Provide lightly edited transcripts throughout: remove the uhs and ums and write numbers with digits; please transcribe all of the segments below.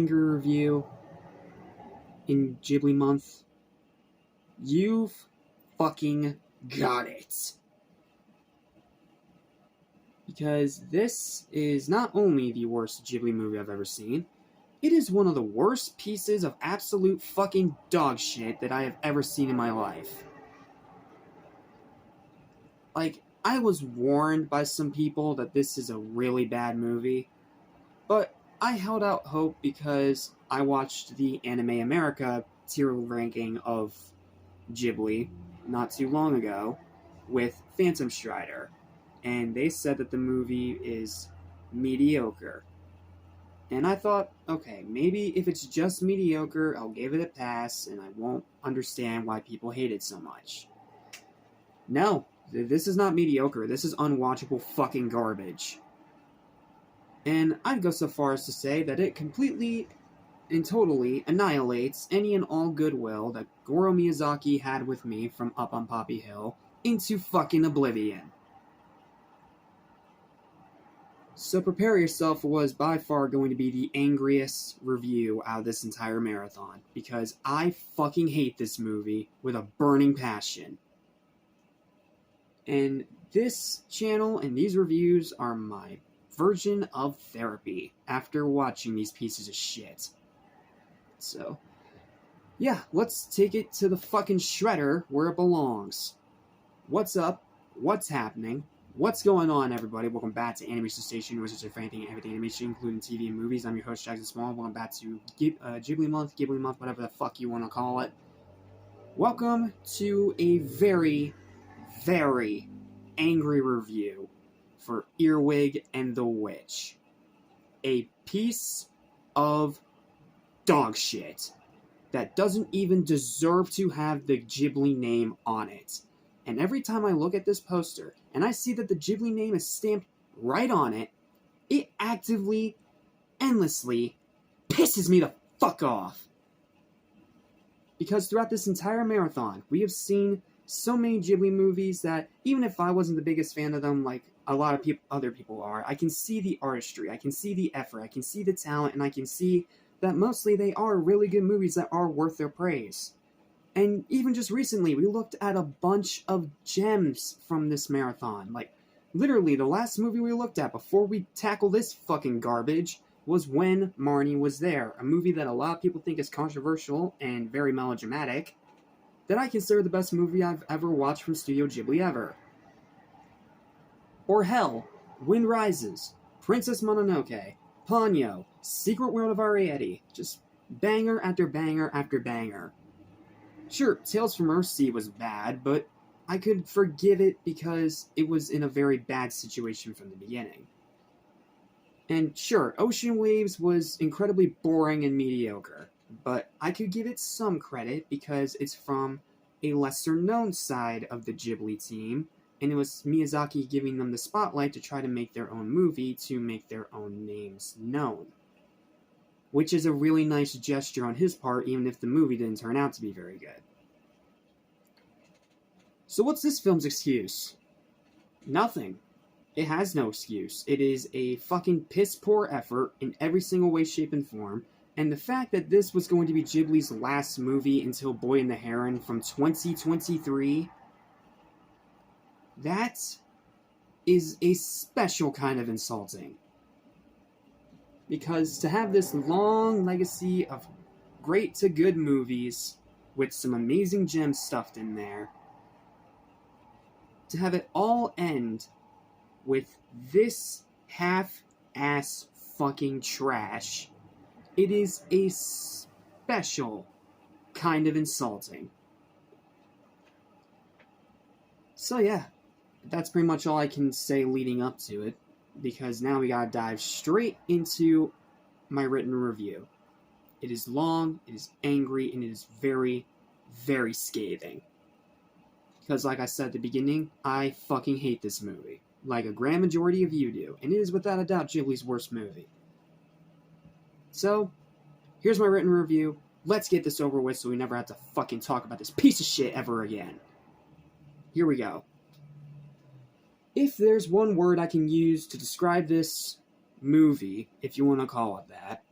angry review in Ghibli month, you've fucking got it. Because this is not only the worst Ghibli movie I've ever seen, it is one of the worst pieces of absolute fucking dog shit that I have ever seen in my life. Like, I was warned by some people that this is a really bad movie, but I held out hope because I watched the Anime America tier ranking of Ghibli not too long ago with Phantom Strider, and they said that the movie is mediocre. And I thought, okay, maybe if it's just mediocre, I'll give it a pass and I won't understand why people hate it so much. No, this is not mediocre. This is unwatchable fucking garbage. And I'd go so far as to say that it completely and totally annihilates any and all goodwill that Goro Miyazaki had with me from Up on Poppy Hill into fucking oblivion. So prepare yourself for what is by far going to be the angriest review out of this entire marathon, because I fucking hate this movie with a burning passion. And this channel and these reviews are my version of therapy after watching these pieces of shit. So, yeah, let's take it to the fucking shredder where it belongs. What's up? What's happening? What's going on, everybody? Welcome back to Animation Station, which is for anything and everything animation, including TV and movies. I'm your host, Jackson Small. Welcome back to Ghibli Month, whatever the fuck you want to call it. Welcome to a very, very angry review for Earwig and the Witch. A piece of dog shit that doesn't even deserve to have the Ghibli name on it. And every time I look at this poster and I see that the Ghibli name is stamped right on it, it actively, endlessly pisses me the fuck off. Because throughout this entire marathon, we have seen so many Ghibli movies that even if I wasn't the biggest fan of them like a lot of other people are, I can see the artistry, I can see the effort, I can see the talent, and I can see that mostly they are really good movies that are worth their praise. And even just recently, we looked at a bunch of gems from this marathon. Like, literally, the last movie we looked at before we tackle this fucking garbage was When Marnie Was There, a movie that a lot of people think is controversial and very melodramatic, that I consider the best movie I've ever watched from Studio Ghibli ever. Or hell, Wind Rises, Princess Mononoke, Ponyo, Secret World of Ariete, just banger after banger after banger. Sure, Tales from Earthsea was bad, but I could forgive it because it was in a very bad situation from the beginning. And sure, Ocean Waves was incredibly boring and mediocre, but I could give it some credit because it's from a lesser-known side of the Ghibli team, and it was Miyazaki giving them the spotlight to try to make their own movie to make their own names known. Which is a really nice gesture on his part, even if the movie didn't turn out to be very good. So what's this film's excuse? Nothing. It has no excuse. It is a fucking piss-poor effort in every single way, shape, and form, and the fact that this was going to be Ghibli's last movie until Boy and the Heron from 2023, that is a special kind of insulting. Because to have this long legacy of great to good movies with some amazing gems stuffed in there, to have it all end with this half-ass fucking trash, it is a special kind of insulting. So yeah, that's pretty much all I can say leading up to it, because now we gotta dive straight into my written review. It is long, it is angry, and it is very, very scathing. Because like I said at the beginning, I fucking hate this movie. Like a grand majority of you do, and it is without a doubt Ghibli's worst movie. So, here's my written review. Let's get this over with so we never have to fucking talk about this piece of shit ever again. Here we go. If there's one word I can use to describe this movie, if you want to call it that,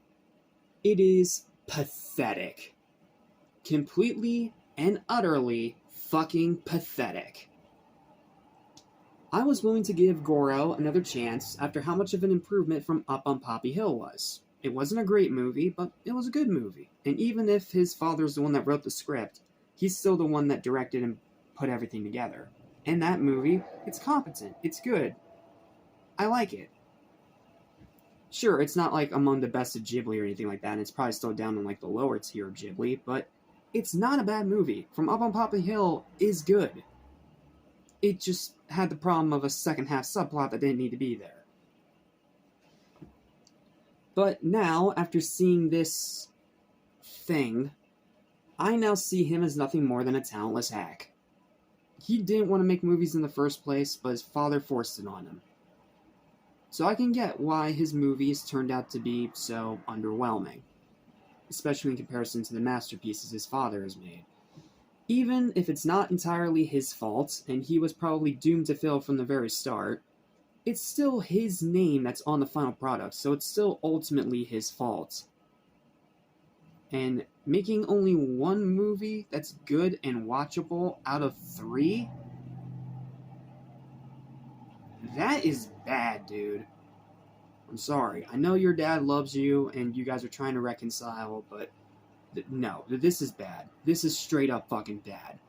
It is pathetic. Completely and utterly fucking pathetic. I was willing to give Goro another chance after how much of an improvement from Up on Poppy Hill was. It wasn't a great movie, but it was a good movie. And even if his father's the one that wrote the script, he's still the one that directed and put everything together. And that movie, it's competent. It's good. I like it. Sure, it's not like among the best of Ghibli or anything like that, and it's probably still down in like the lower tier of Ghibli, but it's not a bad movie. From Up on Poppy Hill is good. It just had the problem of a second half subplot that didn't need to be there. But now, after seeing this thing, I now see him as nothing more than a talentless hack. He didn't want to make movies in the first place, but his father forced it on him. So I can get why his movies turned out to be so underwhelming, especially in comparison to the masterpieces his father has made. Even if it's not entirely his fault, and he was probably doomed to fail from the very start, it's still his name that's on the final product, so it's still ultimately his fault. And making only one movie that's good and watchable out of 3? That is bad, dude. I'm sorry. I know your dad loves you and you guys are trying to reconcile, but no, this is bad. This is straight up fucking bad.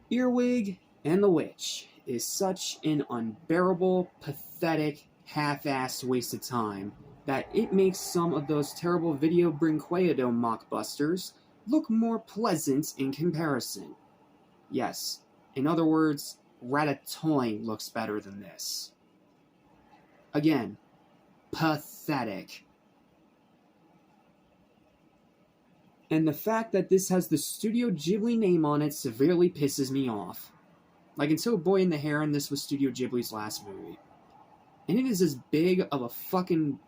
Earwig and the Witch is such an unbearable, pathetic, half-assed waste of time that it makes some of those terrible Video Brinquedo mockbusters look more pleasant in comparison. Yes, in other words, Ratatouille looks better than this. Again, pathetic. And the fact that this has the Studio Ghibli name on it severely pisses me off. Like, until Boy and the Heron, this was Studio Ghibli's last movie. And it is as big of a fucking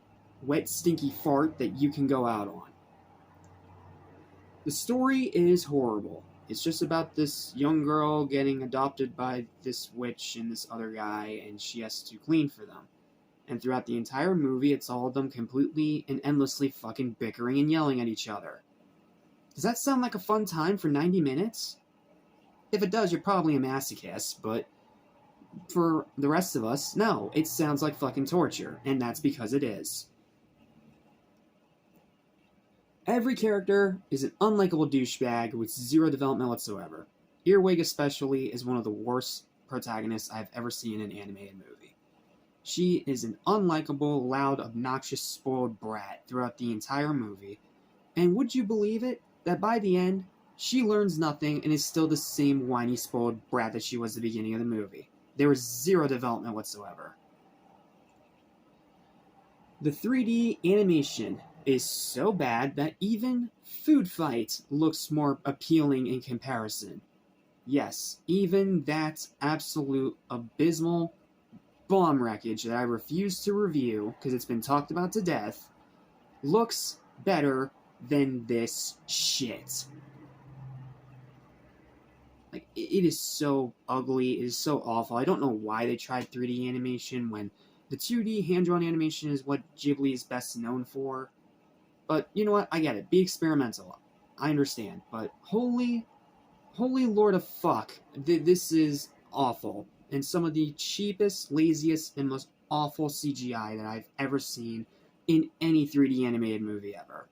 wet, stinky fart that you can go out on. The story is horrible. It's just about this young girl getting adopted by this witch and this other guy, and she has to clean for them. And throughout the entire movie, it's all of them completely and endlessly fucking bickering and yelling at each other. Does that sound like a fun time for 90 minutes? If it does, you're probably a masochist, but for the rest of us, no, it sounds like fucking torture, and that's because it is. Every character is an unlikable douchebag with zero development whatsoever. Earwig especially is one of the worst protagonists I've ever seen in an animated movie. She is an unlikable, loud, obnoxious, spoiled brat throughout the entire movie, and would you believe it, that by the end, she learns nothing and is still the same whiny, spoiled brat that she was at the beginning of the movie. There was zero development whatsoever. The 3D animation is so bad that even Food Fight looks more appealing in comparison. Yes, even that absolute abysmal bomb wreckage that I refuse to review because it's been talked about to death looks better than this shit. Like, it is so ugly, it is so awful. I don't know why they tried 3D animation when the 2D hand-drawn animation is what Ghibli is best known for. But, you know what, I get it. Be experimental. I understand. But, holy lord of fuck, this is awful. And some of the cheapest, laziest, and most awful CGI that I've ever seen in any 3D animated movie ever.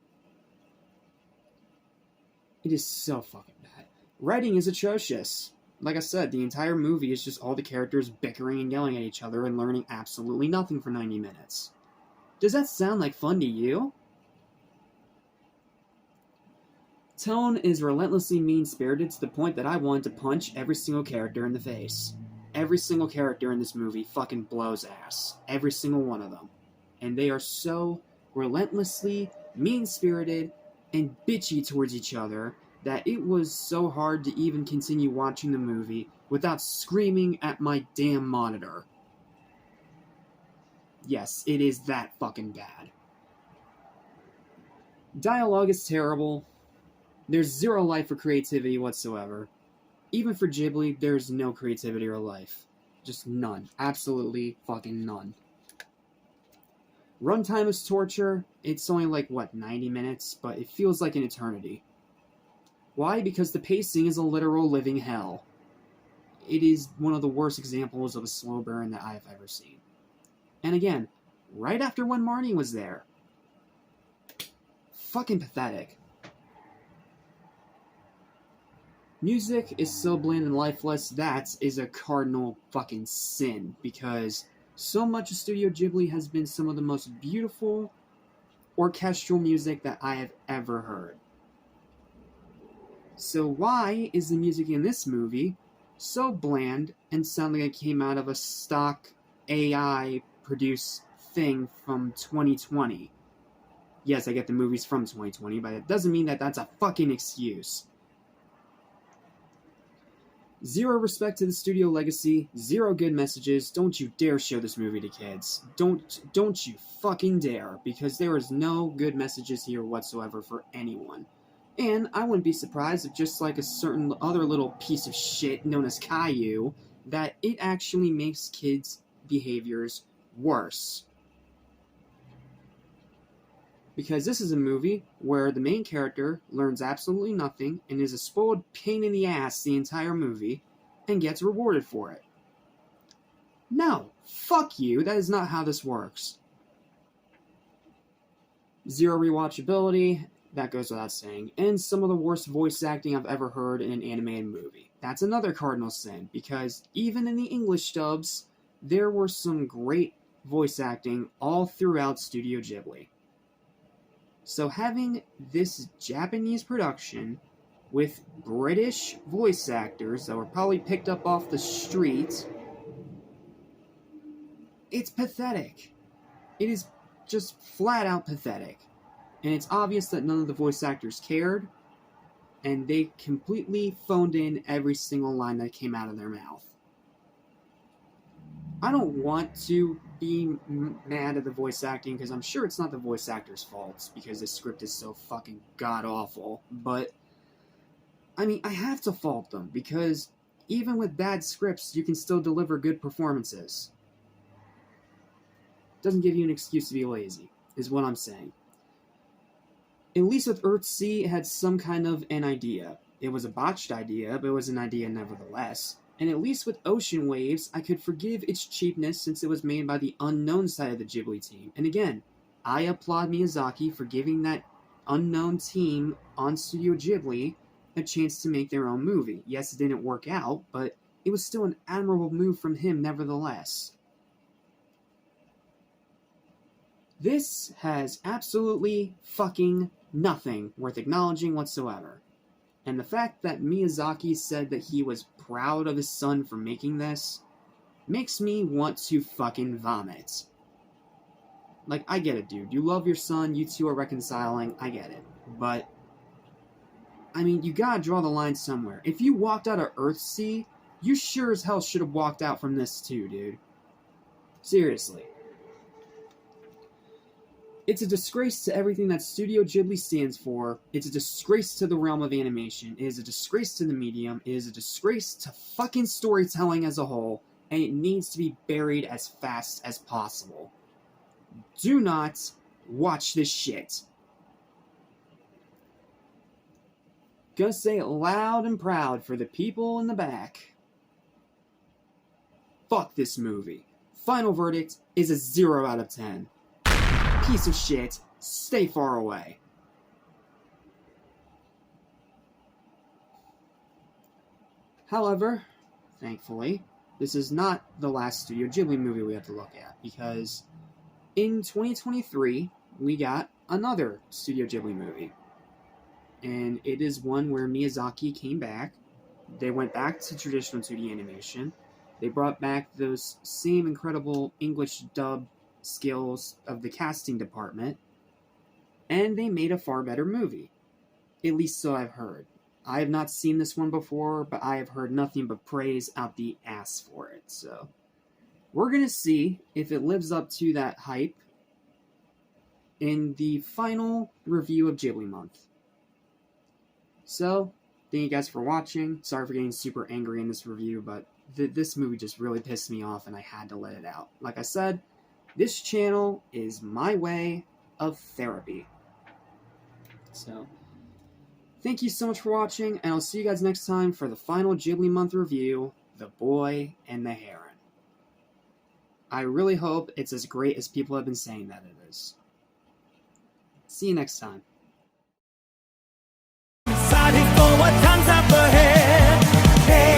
It is so fucking bad. Writing is atrocious. Like I said, the entire movie is just all the characters bickering and yelling at each other and learning absolutely nothing for 90 minutes. Does that sound like fun to you? Tone is relentlessly mean-spirited to the point that I wanted to punch every single character in the face. Every single character in this movie fucking blows ass. Every single one of them. And they are so relentlessly mean-spirited and bitchy towards each other that it was so hard to even continue watching the movie without screaming at my damn monitor. Yes, it is that fucking bad. Dialogue is terrible. There's zero life or creativity whatsoever. Even for Ghibli, there's no creativity or life. Just none. Absolutely fucking none. Runtime is torture. It's only like, what, 90 minutes? But it feels like an eternity. Why? Because the pacing is a literal living hell. It is one of the worst examples of a slow burn that I've ever seen. And again, right after when Marnie was there. Fucking pathetic. Music is so bland and lifeless, that is a cardinal fucking sin, because so much of Studio Ghibli has been some of the most beautiful orchestral music that I have ever heard. So why is the music in this movie so bland and sounding like it came out of a stock AI-produced thing from 2020? Yes, I get the movie's from 2020, but it doesn't mean that that's a fucking excuse. Zero respect to the studio legacy, zero good messages. Don't you dare show this movie to kids. Don't you fucking dare, because there is no good messages here whatsoever for anyone. And I wouldn't be surprised if, just like a certain other little piece of shit known as Caillou, that it actually makes kids' behaviors worse. Because this is a movie where the main character learns absolutely nothing and is a spoiled pain in the ass the entire movie and gets rewarded for it. No, fuck you, that is not how this works. Zero rewatchability, that goes without saying, and some of the worst voice acting I've ever heard in an animated movie. That's another cardinal sin, because even in the English dubs, there were some great voice acting all throughout Studio Ghibli. So having this Japanese production with British voice actors that were probably picked up off the street, it's pathetic. It is just flat out pathetic. And it's obvious that none of the voice actors cared, and they completely phoned in every single line that came out of their mouth. I don't want to be mad at the voice acting, because I'm sure it's not the voice actor's fault, because the script is so fucking god-awful, but, I mean, I have to fault them, because even with bad scripts, you can still deliver good performances. Doesn't give you an excuse to be lazy, is what I'm saying. At least with Earthsea, it had some kind of an idea. It was a botched idea, but it was an idea nevertheless. And at least with Ocean Waves, I could forgive its cheapness since it was made by the unknown side of the Ghibli team. And again, I applaud Miyazaki for giving that unknown team on Studio Ghibli a chance to make their own movie. Yes, it didn't work out, but it was still an admirable move from him nevertheless. This has absolutely fucking nothing worth acknowledging whatsoever. And the fact that Miyazaki said that he was proud of his son for making this makes me want to fucking vomit. Like, I get it, dude. You love your son, you two are reconciling, I get it. But, I mean, you gotta draw the line somewhere. If you walked out of Earthsea, you sure as hell should have walked out from this too, dude. Seriously. It's a disgrace to everything that Studio Ghibli stands for. It's a disgrace to the realm of animation. It is a disgrace to the medium. It is a disgrace to fucking storytelling as a whole. And it needs to be buried as fast as possible. Do not watch this shit. Gonna say it loud and proud for the people in the back. Fuck this movie. Final verdict is a 0 out of 10. Piece of shit, stay far away. However, thankfully, this is not the last Studio Ghibli movie we have to look at, because in 2023, we got another Studio Ghibli movie. And it is one where Miyazaki came back. They went back to traditional 2D animation. They brought back those same incredible English dub skills of the casting department, and they made a far better movie. At least so I've heard. I have not seen this one before, but I have heard nothing but praise out the ass for it, so we're gonna see if it lives up to that hype in the final review of Ghibli Month. So, thank you guys for watching. Sorry for getting super angry in this review, but this movie just really pissed me off and I had to let it out. Like I said, This channel is my way of therapy. So, thank you so much for watching, and I'll see you guys next time for the final Ghibli month review, The Boy and the Heron. I really hope it's as great as people have been saying that it is. See you next time. Excited for what comes up ahead. Hey.